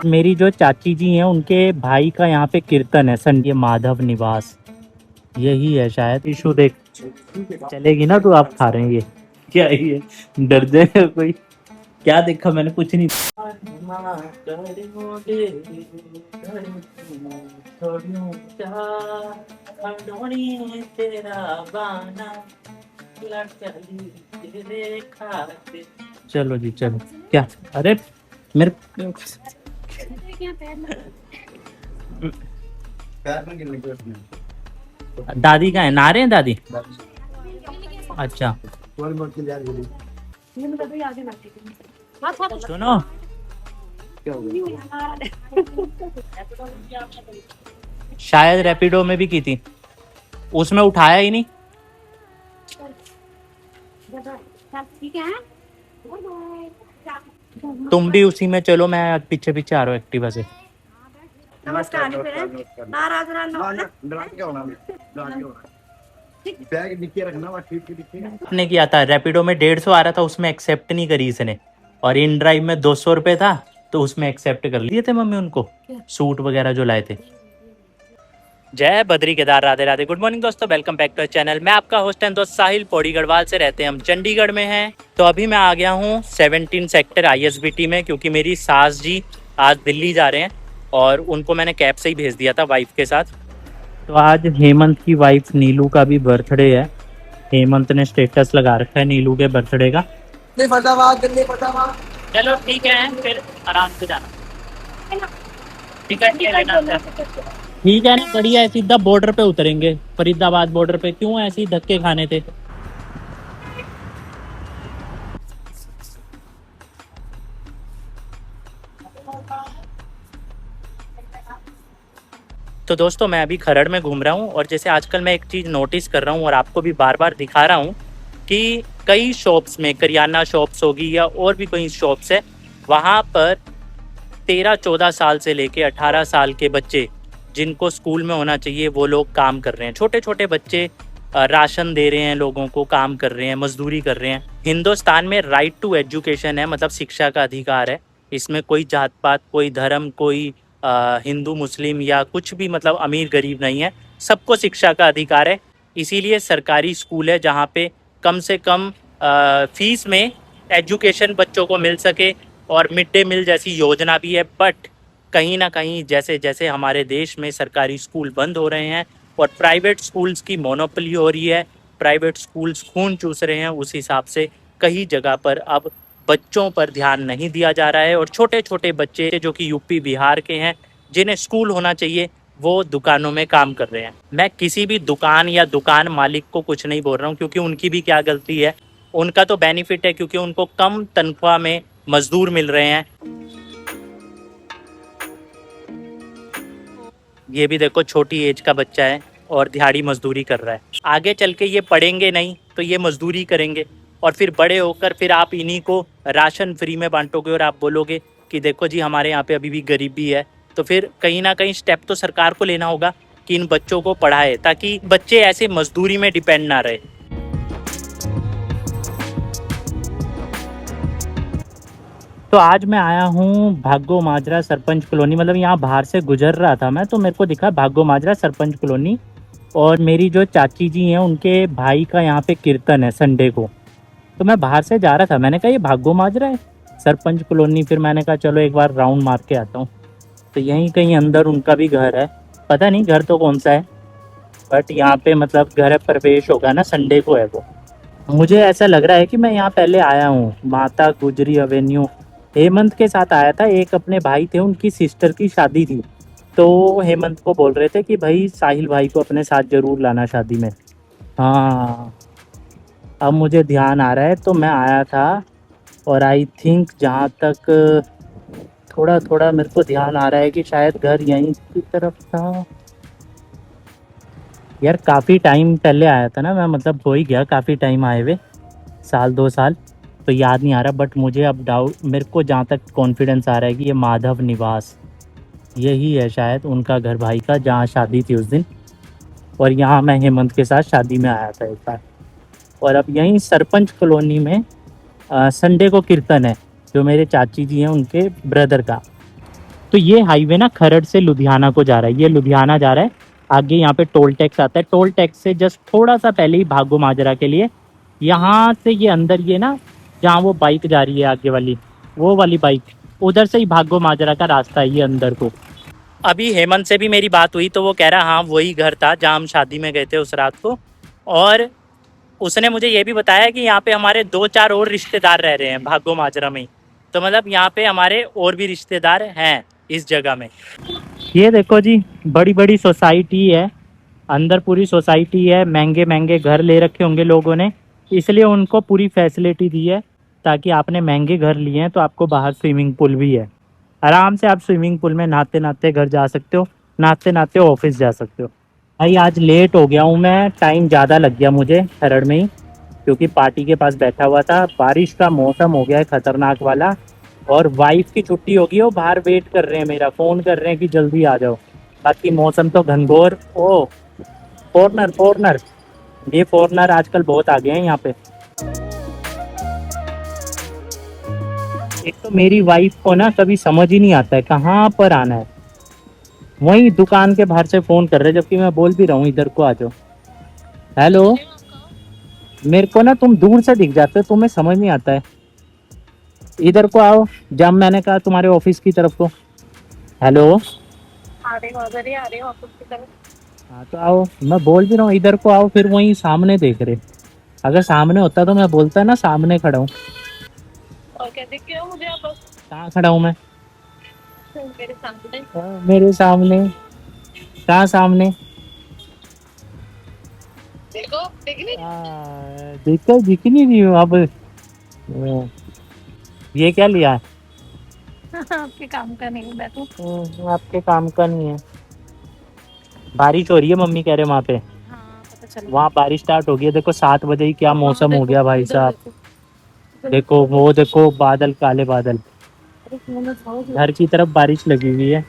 मेरी जो चाची जी हैं उनके भाई का यहाँ पे कीर्तन है ये माधव निवास यही है शायद। इशू देख चलेगी ना तो आप खा रहे हैं ये क्या है ये डर जाएगा कोई। क्या देखा मैंने कुछ नहीं। चलो जी चलो। क्या अरे मेरे दादी का है ना रहे हैं दादी। अच्छा सुनो शायद रैपिडो में भी की थी उसमें उठाया ही नहीं। तुम भी उसी में चलो मैं पीछे पीछे आ रहा हूँ एक्टिवा से। आपने किया था रैपिडो में 150 आ रहा था उसमें एक्सेप्ट नहीं करी इसने और इन ड्राइव में 200 रुपए था तो उसमें एक्सेप्ट कर लिए थे मम्मी उनको सूट वगैरह जो लाए थे। जय बद्री केदार राधे राधे। गुड मॉर्निंग दोस्तों, वेलकम बैक टू चैनल। मैं आपका होस्ट एंड दोस्त साहिल पौड़ी गढ़वाल से रहते हैं हम चंडीगढ़ में हैं। तो अभी मैं आ गया हूँ 17 सेक्टर ISBT में क्योंकि मेरी सास जी आज दिल्ली जा रहे हैं और उनको मैंने कैब से ही भेज दिया था वाइफ के साथ। तो आज हेमंत की वाइफ नीलू का भी बर्थडे है। हेमंत ने स्टेटस लगा रखा है नीलू के बर्थडे का। चलो ठीक है फिर आराम से जाना। टिकट ठीक है ना बढ़िया है। सीधा बॉर्डर पे उतरेंगे फरीदाबाद बॉर्डर पे। क्यों ऐसे ही धक्के खाने थे। तो दोस्तों मैं अभी खरड़ में घूम रहा हूँ और जैसे आजकल मैं एक चीज़ नोटिस कर रहा हूँ और आपको भी बार बार दिखा रहा हूँ कि कई शॉप्स में करियाना शॉप्स होगी या और भी कोई शॉप्स है वहाँ पर 13-14 साल से लेके 18 साल के बच्चे जिनको स्कूल में होना चाहिए वो लोग काम कर रहे हैं। छोटे छोटे बच्चे राशन दे रहे हैं, लोगों को काम कर रहे हैं, मजदूरी कर रहे हैं। हिंदुस्तान में राइट टू एजुकेशन है, मतलब शिक्षा का अधिकार है। इसमें कोई जात पात, कोई धर्म, कोई हिंदू मुस्लिम या कुछ भी मतलब अमीर गरीब नहीं है, सबको शिक्षा का अधिकार है। इसीलिए सरकारी स्कूल है जहाँ पे कम से कम फीस में एजुकेशन बच्चों को मिल सके और मिड डे मील जैसी योजना भी है। बट कहीं ना कहीं जैसे जैसे हमारे देश में सरकारी स्कूल बंद हो रहे हैं और प्राइवेट स्कूल्स की मोनोपोली हो रही है, प्राइवेट स्कूल्स खून चूस रहे हैं, उस हिसाब से कई जगह पर अब बच्चों पर ध्यान नहीं दिया जा रहा है और छोटे छोटे बच्चे जो कि यूपी बिहार के हैं जिन्हें स्कूल होना चाहिए वो दुकानों में काम कर रहे हैं। मैं किसी भी दुकान या दुकान मालिक को कुछ नहीं बोल रहा हूँ क्योंकि उनकी भी क्या गलती है। उनका तो बेनिफिट है क्योंकि उनको कम तनख्वाह में मजदूर मिल रहे हैं। ये भी देखो छोटी एज का बच्चा है और दिहाड़ी मजदूरी कर रहा है। आगे चल के ये पढ़ेंगे नहीं तो ये मजदूरी करेंगे और फिर बड़े होकर फिर आप इन्हीं को राशन फ्री में बांटोगे और आप बोलोगे कि देखो जी हमारे यहाँ पे अभी भी गरीबी है। तो फिर कहीं ना कहीं स्टेप तो सरकार को लेना होगा कि इन बच्चों को पढ़ाए ताकि बच्चे ऐसे मजदूरी में डिपेंड ना रहे। तो आज मैं आया हूँ भागो माजरा सरपंच कॉलोनी, मतलब यहाँ बाहर से गुजर रहा था मैं तो मेरे को दिखा भागो माजरा सरपंच कॉलोनी। और मेरी जो चाची जी हैं उनके भाई का यहाँ पे कीर्तन है संडे को। तो मैं बाहर से जा रहा था, मैंने कहा ये भागो माजरा है सरपंच कॉलोनी। फिर मैंने कहा चलो एक बार राउंड मार के आता हूँ। तो यहीं कहीं अंदर उनका भी घर है, पता नहीं घर तो कौन सा है बट यहाँ पे मतलब घर प्रवेश होगा ना, संडे को है वो। मुझे ऐसा लग रहा है कि मैं यहाँ पहले आया हूँ, माता गुजरी एवेन्यू। हेमंत के साथ आया था, एक अपने भाई थे उनकी सिस्टर की शादी थी तो हेमंत को बोल रहे थे कि भाई साहिल भाई को अपने साथ ज़रूर लाना शादी में। हाँ अब मुझे ध्यान आ रहा है तो मैं आया था और आई थिंक जहाँ तक थोड़ा थोड़ा मेरे को ध्यान आ रहा है कि शायद घर यहीं की तरफ था। यार काफ़ी टाइम पहले आया था ना मैं, मतलब हो ही गया काफ़ी टाइम आए हुए, 1-2 साल, तो याद नहीं आ रहा। बट मुझे अब डाउट, मेरे को जहाँ तक कॉन्फिडेंस आ रहा है कि ये माधव निवास यही है शायद उनका घर भाई का जहाँ शादी थी उस दिन। और यहाँ मैं हेमंत के साथ शादी में आया था एक बार। और अब यहीं सरपंच कॉलोनी में संडे को कीर्तन है जो मेरे चाची जी हैं उनके ब्रदर का। तो ये हाईवे ना खरड़ से लुधियाना को जा रहा है, ये लुधियाना जा रहा है। आगे यहाँ पे टोल टैक्स आता है, टोल टैक्स से जस्ट थोड़ा सा पहले ही भागो माजरा के लिए, यहाँ से ये अंदर ये ना जहाँ वो बाइक जा रही है आगे वाली, वो वाली बाइक, उधर से ही भागो माजरा का रास्ता है ये अंदर को। अभी हेमंत से भी मेरी बात हुई तो वो कह रहा हाँ वही घर था जहाँ हम शादी में गए थे उस रात को। और उसने मुझे ये भी बताया कि यहाँ पे हमारे 2-4 और रिश्तेदार रह रहे हैं भागो माजरा में ही। तो मतलब यहाँ पे हमारे और भी रिश्तेदार हैं इस जगह में। ये देखो जी, बड़ी बड़ी सोसाइटी है, अंदर पूरी सोसाइटी है, महंगे महंगे घर ले रखे होंगे लोगों ने, इसलिए उनको पूरी फैसिलिटी दी है ताकि आपने महंगे घर लिए हैं तो आपको बाहर स्विमिंग पूल भी है, आराम से आप स्विमिंग पूल में नहाते नहाते घर जा सकते हो, नहाते नहाते ऑफिस जा सकते हो। भाई आज लेट हो गया हूँ मैं, टाइम ज़्यादा लग गया मुझे खरड़ में ही, क्योंकि पार्टी के पास बैठा हुआ था। बारिश का मौसम हो गया है खतरनाक वाला, और वाइफ की छुट्टी होगी, वो बाहर वेट कर रहे हैं, मेरा फ़ोन कर रहे हैं कि जल्दी आ जाओ। बाकी मौसम तो घनघोर। ओ फॉरनर फॉरनर, ये फॉरनर आजकल बहुत आ गए हैं यहाँ पे। एक तो मेरी वाइफ को ना कभी समझ ही नहीं आता है कहाँ पर आना है, वहीं दुकान के बाहर से फ़ोन कर रहे हैं जबकि मैं बोल भी रहा हूँ इधर को आ जाओ। हेलो, मेरे को ना तुम दूर से दिख जाते हो, तुम्हें समझ नहीं आता है, इधर को आओ जब मैंने कहा तुम्हारे ऑफिस की तरफ को। हेलो, आ रही हूँ, उधर ही आ रही हूँ ऑफिस की तरफ। हाँ तो आओ, मैं बोल भी रहा हूँ इधर को आओ, फिर वहीं सामने देख रहे। अगर सामने होता तो मैं बोलता ना सामने खड़ा हूँ। और क्या दिख गया मुझे आप बस कहाँ खड़ा हूँ मैं? मेरे सामने। मेरे सामने? कहाँ सामने? देखो दिख नहीं देखो दिख नहीं रही हूँ अब। ये क्या लिया है? आपके काम का नहीं बैठो। आपके काम का नहीं है। बारिश हो रही है मम्मी कह रहे वहाँ पे, हाँ पता चला। वहाँ बारिश स्टार्ट हो गई है। देखो 7 बजे ही क्या मौसम हो गया भाई साहब। देखो। देखो वो देखो बादल, काले बादल, घर की तरफ बारिश लगी हुई है।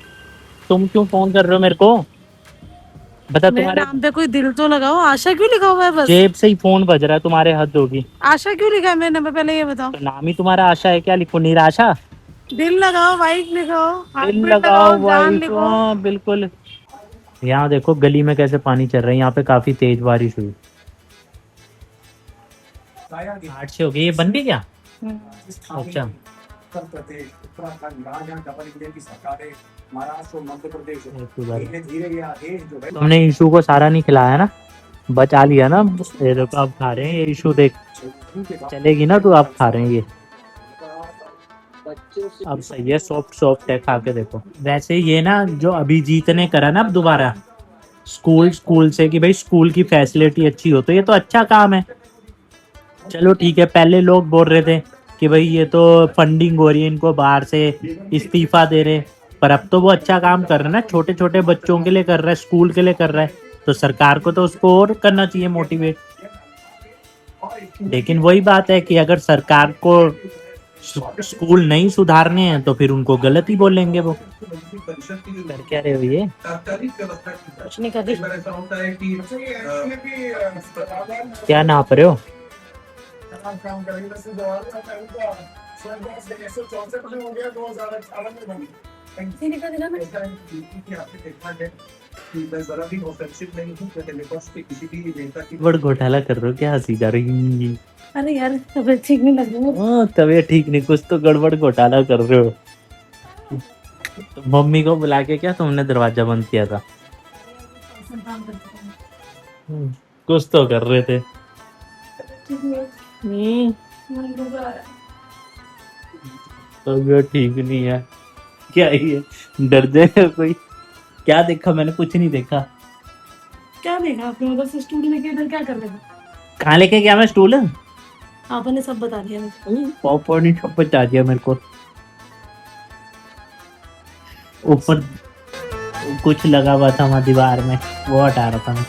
तुम क्यों फोन कर रहे हो मेरे को? बता, मेरे तुम्हारे नाम पे कोई दिल तो लगाओ। आशा क्यों लिखा हुआ है बस? जेब से ही फोन बज रहा है, तुम्हारे हद होगी। आशा क्यों लिखा है मेरे नाम पे, पहले ये बताओ। तो नाम ही तुम्हारा आशा है, क्या लिखो? निराशा? दिल लगाओ, वाइफ लिखो, दिल हार्टबीट लगाओ लगाओ, जान वाइफ, लिखो। हाँ बिल्कुल। यहाँ देखो गली में कैसे पानी चल रहा है, यहाँ पे काफी तेज बारिश हुई। 8 से हो गई, ये बन भी गया? अच्छा, उत्तर प्रदेश, उत्तराखंड, राजस्थान, डबल इंजन की सरकारें, महाराष्ट्र और मध्य प्रदेश धीरे धीरे ये आदेश जो है। तुमने इशू को सारा नहीं खिलाया ना, बचा लिया ना। ये देखो अब खा रहे हैं ये इशू, देख चलेगी ना तो अब खा रहे हैं ये। अब सही है, सॉफ्ट सॉफ्ट है, खा के देखो। वैसे ये ना जो अभिजीत ने करा ना अब दोबारा स्कूल से कि भाई स्कूल की फैसिलिटी अच्छी हो, तो ये तो अच्छा काम है। चलो ठीक है, पहले लोग बोल रहे थे कि भाई ये तो फंडिंग हो रही है, इनको बाहर से इस्तीफा दे रहे, पर अब तो वो अच्छा काम कर रहा है ना, छोटे छोटे बच्चों के लिए कर रहा है, स्कूल के लिए कर रहा है, तो सरकार को तो उसको और करना चाहिए मोटिवेट। लेकिन वही बात है कि अगर सरकार को स्कूल नहीं सुधारने हैं तो फिर उनको गलत ही बोलेंगे वो। कर क्या रहे हो ये? कुछ नहीं कर रही। क्या नाप रहे हो? बड़ घोटाला कर रहे हो क्या? हंसी जा रही। अरे यार तबीयत ठीक नहीं लग रही। तबीयत ठीक नहीं, कुछ तो गड़बड़ घोटाला कर रहे हो। तो मम्मी को बुला के क्या तुमने दरवाजा बंद किया था? कुछ तो कर रहे थे। तबीयत ठीक नहीं है क्या? ये डर जाएगा कोई? क्या देखा मैंने? कुछ नहीं देखा। क्या देखा आपने? उधर से स्टूल लेके इधर क्या कर रहे थे? कहाँ लेके गया मैं स्टूल? आपने सब बता दिया मुझे। पॉपकॉर्न ने सब बता दिया मेरे को। ऊपर कुछ लगा हुआ था वहाँ दीवार में, वो हटा रहा था मैं।